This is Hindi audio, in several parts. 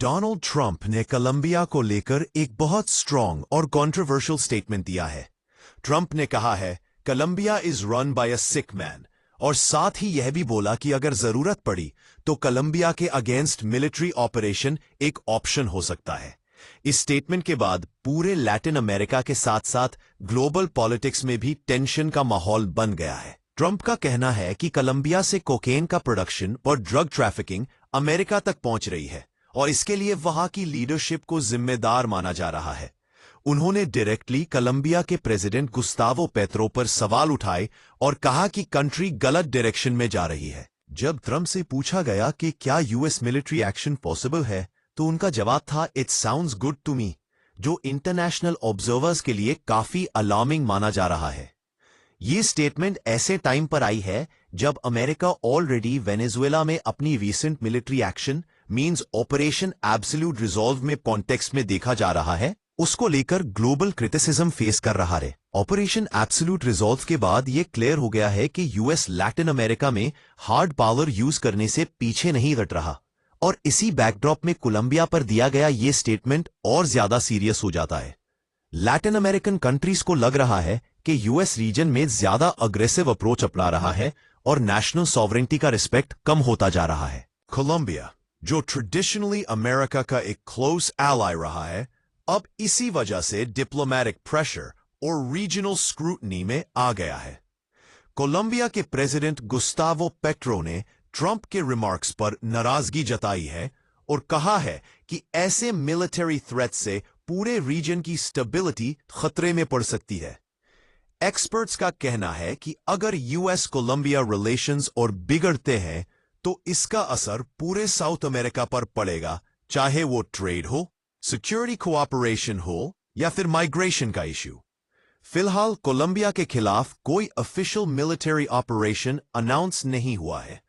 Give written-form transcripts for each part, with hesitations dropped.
डोनाल्ड ट्रंप ने कोलंबिया को लेकर एक बहुत स्ट्रॉन्ग और कंट्रोवर्शियल स्टेटमेंट दिया है। ट्रंप ने कहा है Colombia is run by a sick man, और साथ ही यह भी बोला कि अगर जरूरत पड़ी तो कोलंबिया के अगेंस्ट मिलिट्री ऑपरेशन एक ऑप्शन हो सकता है। इस स्टेटमेंट के बाद पूरे लैटिन अमेरिका के साथ साथ ग्लोबल पॉलिटिक्स में भी टेंशन का माहौल बन गया है। ट्रंप का कहना है कि कोलंबिया से कोकेन का प्रोडक्शन और ड्रग ट्रैफिकिंग अमेरिका तक पहुंच रही है और इसके लिए वहां की लीडरशिप को जिम्मेदार माना जा रहा है। उन्होंने डायरेक्टली कोलंबिया के प्रेसिडेंट गुस्तावो पेत्रो पर सवाल उठाए और कहा कि कंट्री गलत डायरेक्शन में जा रही है। जब ट्रंप से पूछा गया कि क्या यूएस मिलिट्री एक्शन पॉसिबल है, तो उनका जवाब था it sounds good to me, जो इंटरनेशनल ऑब्जर्वर्स के लिए काफी अलार्मिंग माना जा रहा है। ये स्टेटमेंट ऐसे टाइम पर आई है जब अमेरिका ऑलरेडी वेनेजुएला में अपनी recent military action means operation absolute resolve में कॉन्टेक्स्ट में देखा जा रहा है, उसको लेकर ग्लोबल क्रिटिसिज्म फेस कर रहा है। ऑपरेशन एब्सोल्यूट रिजॉल्व के बाद यह क्लियर हो गया है कि यूएस लैटिन अमेरिका में हार्ड पावर यूज करने से पीछे नहीं हट रहा, और इसी बैकड्रॉप में कोलंबिया पर दिया गया ये स्टेटमेंट और ज्यादा सीरियस हो जाता है। लैटिन अमेरिकन कंट्रीज को लग रहा है कि यूएस रीजन में ज्यादा अग्रेसिव अप्रोच अपना रहा है और नेशनल सॉवरेंटी का रिस्पेक्ट कम होता जा रहा है। कोलंबिया, जो ट्रेडिशनली अमेरिका का एक क्लोज एलाई रहा है, अब इसी वजह से डिप्लोमेटिक प्रेशर और रीजनल स्क्रूटनी में आ गया है। कोलंबिया के प्रेसिडेंट गुस्तावो पेट्रो ने ट्रंप के रिमार्क्स पर नाराजगी जताई है और कहा है कि ऐसे मिलिट्री थ्रेट से पूरे रीजन की स्टेबिलिटी खतरे में पड़ सकती है। एक्सपर्ट्स का कहना है कि अगर यूएस कोलंबिया रिलेशंस और बिगड़ते हैं तो इसका असर पूरे साउथ अमेरिका पर पड़ेगा, चाहे वो ट्रेड हो, सिक्योरिटी कोऑपरेशन हो या फिर माइग्रेशन का इश्यू। फिलहाल कोलंबिया के खिलाफ कोई ऑफिशियल मिलिट्री ऑपरेशन अनाउंस नहीं हुआ है,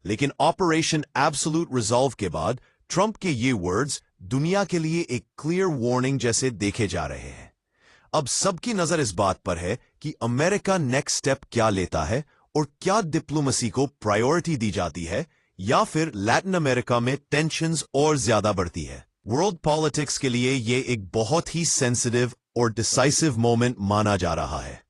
लेकिन ऑपरेशन एब्सोल्यूट रिजॉल्व के बाद ट्रंप के ये वर्ड्स दुनिया के लिए एक क्लियर वार्निंग जैसे देखे जा रहे हैं। अब सबकी नजर इस बात पर है कि अमेरिका नेक्स्ट स्टेप क्या लेता है और क्या डिप्लोमेसी को प्रायोरिटी दी जाती है या फिर लैटिन अमेरिका में टेंशंस और ज्यादा बढ़ती है। वर्ल्ड पॉलिटिक्स के लिए ये एक बहुत ही सेंसिटिव और डिसाइसिव मोमेंट माना जा रहा है।